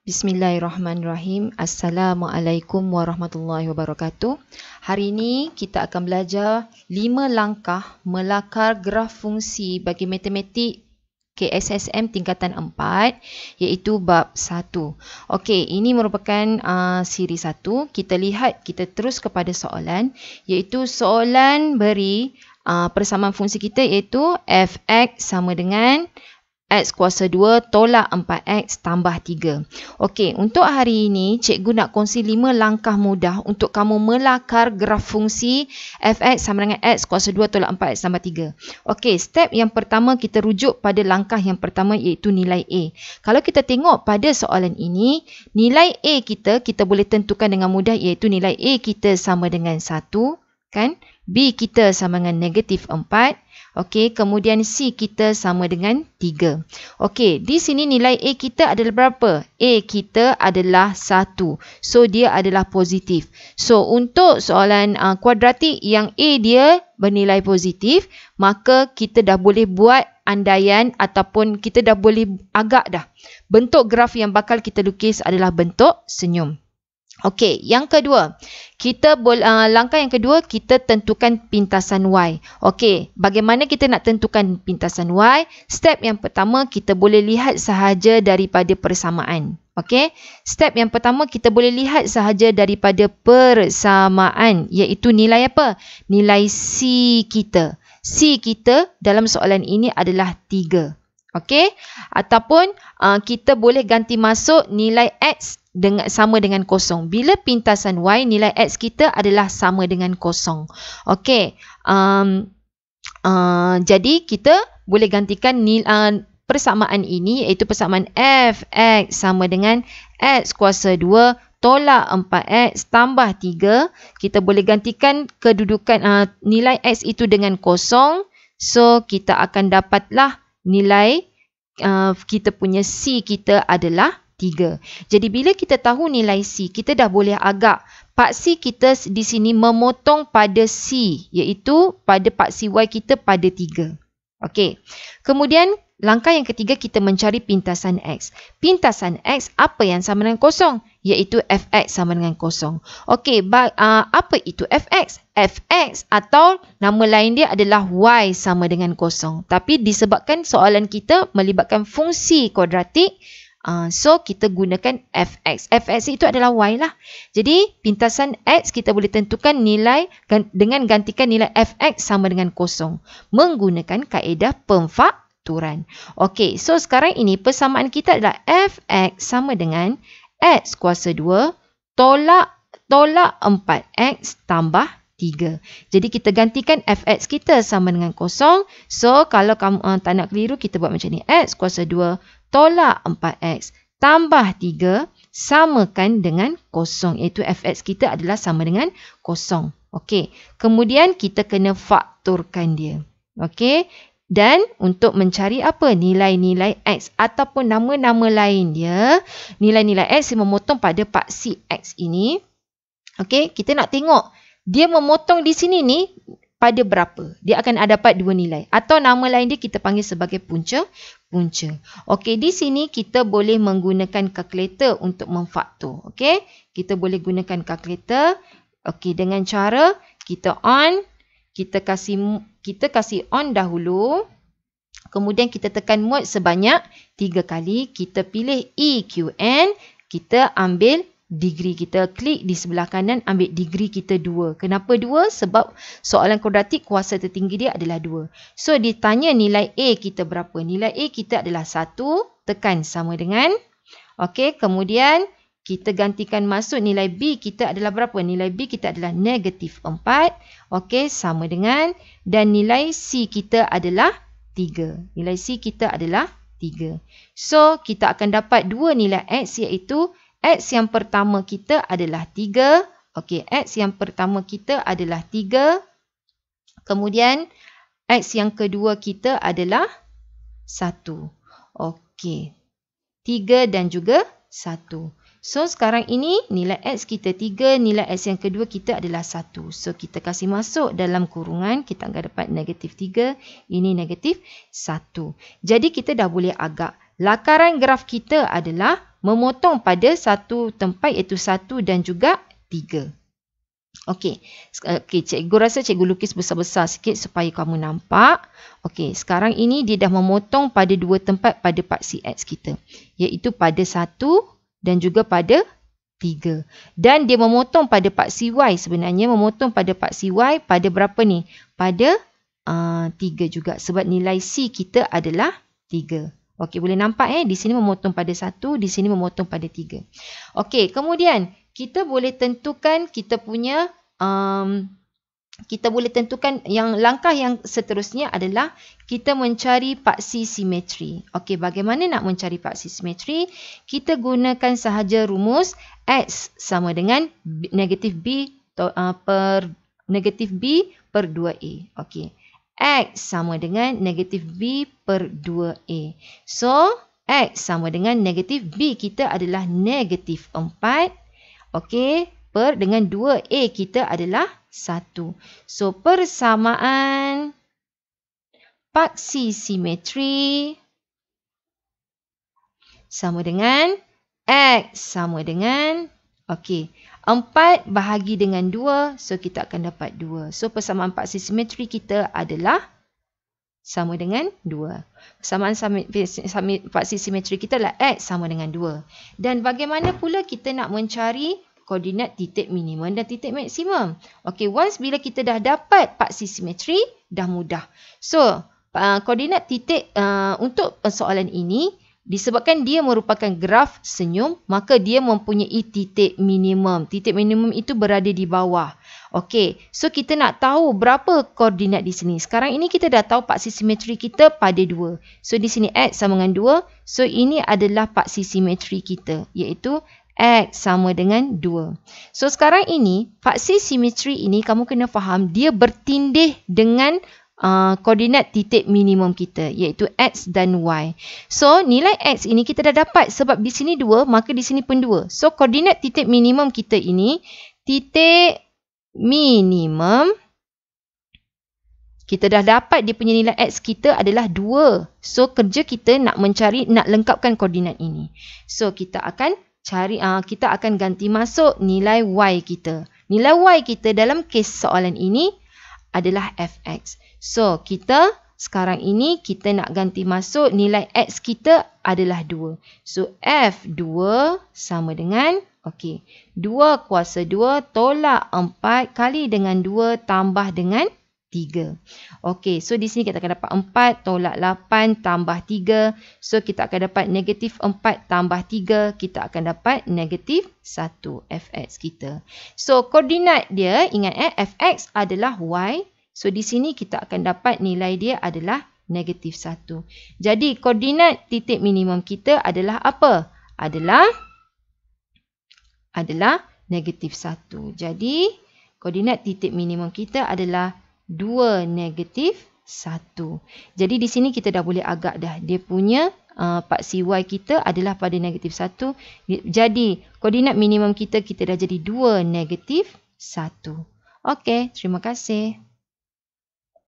Bismillahirrahmanirrahim. Assalamualaikum warahmatullahi wabarakatuh. Hari ini kita akan belajar 5 langkah melakar graf fungsi bagi matematik KSSM tingkatan 4 iaitu bab 1. Okey, ini merupakan siri 1. Kita lihat, kita terus kepada soalan iaitu soalan beri persamaan fungsi kita iaitu f(x) sama dengan x kuasa 2 tolak 4x tambah 3. Okey, untuk hari ini cikgu nak kongsi 5 langkah mudah untuk kamu melakar graf fungsi f(x) sama dengan x kuasa 2 tolak 4x tambah 3. Okey, step yang pertama kita rujuk pada langkah yang pertama iaitu nilai A. Kalau kita tengok pada soalan ini, nilai A kita boleh tentukan dengan mudah iaitu nilai A kita sama dengan 1, kan? B kita sama dengan negatif 4. Okey, kemudian C kita sama dengan 3. Okey, di sini nilai A kita adalah berapa? A kita adalah 1. So, dia adalah positif. So, untuk soalan kuadratik yang A dia bernilai positif, maka kita dah boleh buat andaian ataupun kita dah boleh agak dah. Bentuk graf yang bakal kita lukis adalah bentuk senyum. Okey, yang kedua, langkah yang kedua kita tentukan pintasan Y. Okey, bagaimana kita nak tentukan pintasan Y? Step yang pertama kita boleh lihat sahaja daripada persamaan. Okey, step yang pertama kita boleh lihat sahaja daripada persamaan iaitu nilai apa? Nilai C kita. C kita dalam soalan ini adalah 3. Okey, ataupun kita boleh ganti masuk nilai X sama dengan kosong. Bila pintasan Y, nilai X kita adalah sama dengan kosong. Okey, jadi kita boleh gantikan persamaan ini iaitu persamaan f(x) sama dengan x kuasa 2 tolak 4x tambah 3. Kita boleh gantikan kedudukan nilai X itu dengan kosong. So, kita akan dapatlah nilai kita punya C kita adalah 3. Jadi bila kita tahu nilai C, kita dah boleh agak paksi kita di sini memotong pada C, iaitu pada paksi Y kita pada 3. Okey. Kemudian langkah yang ketiga kita mencari pintasan X. Pintasan X apa yang sama dengan kosong? Iaitu f(x) sama dengan kosong. Okey, apa itu f(x)? F(x) atau nama lain dia adalah Y sama dengan kosong. Tapi disebabkan soalan kita melibatkan fungsi kuadratik, so kita gunakan f(x). F(x) itu adalah Y lah. Jadi pintasan X kita boleh tentukan nilai dengan gantikan nilai f(x) sama dengan kosong menggunakan kaedah pemfakturan. Okey, so sekarang ini persamaan kita adalah f(x) sama dengan x kuasa 2 tolak 4x tambah 3. Jadi kita gantikan f(x) kita sama dengan kosong. So kalau kamu tak nak keliru, kita buat macam ni. X kuasa 2 tolak 4x tambah 3 samakan dengan kosong. Iaitu f(x) kita adalah sama dengan kosong. Okey. Kemudian kita kena fakturkan dia. Okey. Dan untuk mencari apa? Nilai-nilai X ataupun nama-nama lain dia. Nilai-nilai X yang memotong pada paksi X ini. Okey, kita nak tengok dia memotong di sini ni pada berapa. Dia akan dapat 2 nilai. Atau nama lain dia kita panggil sebagai punca. Okey, di sini kita boleh menggunakan kalkulator untuk memfaktur. Okey, kita boleh gunakan kalkulator. Okey, dengan cara kita kasih on dahulu. Kemudian kita tekan mode sebanyak 3 kali. Kita pilih EQN. Kita ambil degree. Kita klik di sebelah kanan, ambil degree kita 2. Kenapa 2? Sebab soalan kuadratik kuasa tertinggi dia adalah 2. So, ditanya nilai A kita berapa? Nilai A kita adalah 1. Tekan sama dengan. Okey, kemudian kita gantikan masuk nilai B kita adalah berapa? Nilai B kita adalah negatif 4. Okey, sama dengan. Dan nilai C kita adalah 3. Nilai C kita adalah 3. So, kita akan dapat 2 nilai X iaitu X yang pertama kita adalah 3. Okey, X yang pertama kita adalah 3. Kemudian, X yang kedua kita adalah 1. Okey, 3 dan juga 1. So, sekarang ini nilai X kita 3, nilai X yang kedua kita adalah 1. So, kita kasih masuk dalam kurungan, kita akan dapat negatif 3, ini negatif 1. Jadi, kita dah boleh agak. Lakaran graf kita adalah memotong pada satu tempat iaitu 1 dan juga 3. Okey, cikgu rasa cikgu lukis besar-besar sikit supaya kamu nampak. Okey, sekarang ini dia dah memotong pada 2 tempat pada paksi X kita, iaitu pada 1 dan juga pada 3. Dan dia memotong pada paksi Y, sebenarnya memotong pada paksi Y pada berapa ni? Pada 3 juga, sebab nilai C kita adalah 3. Okey, boleh nampak di sini memotong pada 1, di sini memotong pada 3. Okey, kemudian kita boleh tentukan kita punya langkah yang seterusnya adalah kita mencari paksi simetri. Okey, bagaimana nak mencari paksi simetri? Kita gunakan sahaja rumus X sama dengan negatif B per 2A. Okey. X sama dengan negatif B per 2A. So, X sama dengan negatif B kita adalah negatif 4. Okey, dengan 2A kita adalah 1. So, persamaan paksi simetri sama dengan X sama dengan, okey, 4 bahagi dengan 2, so kita akan dapat 2. So, persamaan paksi simetri kita adalah sama dengan 2. Persamaan paksi simetri kita adalah X sama dengan 2. Dan bagaimana pula kita nak mencari koordinat titik minimum dan titik maksimum? Okey, once bila kita dah dapat paksi simetri, dah mudah. So, koordinat titik untuk persoalan ini, disebabkan dia merupakan graf senyum, maka dia mempunyai titik minimum. Titik minimum itu berada di bawah. Okey, so kita nak tahu berapa koordinat di sini. Sekarang ini kita dah tahu paksi simetri kita pada 2. So, di sini X sama dengan 2. So, ini adalah paksi simetri kita, iaitu X sama dengan 2. So, sekarang ini, paksi simetri ini kamu kena faham, dia bertindih dengan koordinat titik minimum kita, iaitu X dan Y. So, nilai X ini kita dah dapat sebab di sini 2, maka di sini pun 2. So, koordinat titik minimum kita ini, titik minimum, kita dah dapat dia punya nilai X kita adalah 2. So, kerja kita nak lengkapkan koordinat ini. So, kita akan ganti masuk nilai Y kita. Nilai Y kita dalam kes soalan ini adalah Fx. So, kita sekarang ini kita nak ganti masuk nilai X kita adalah 2. So, F2 sama dengan, okey, 2 kuasa 2 tolak 4 kali dengan 2 tambah dengan 3. Okey, so di sini kita akan dapat 4 tolak 8 tambah 3. So, kita akan dapat negatif 4 tambah 3. Kita akan dapat negatif 1 Fx kita. So, koordinat dia, ingat Fx adalah Y. So, di sini kita akan dapat nilai dia adalah negatif 1. Jadi, koordinat titik minimum kita adalah apa? Adalah negatif 1. Jadi, koordinat titik minimum kita adalah 2 negatif 1. Jadi, di sini kita dah boleh agak dah. Dia punya paksi Y kita adalah pada negatif 1. Jadi, koordinat minimum kita dah jadi 2 negatif 1. Okey, terima kasih.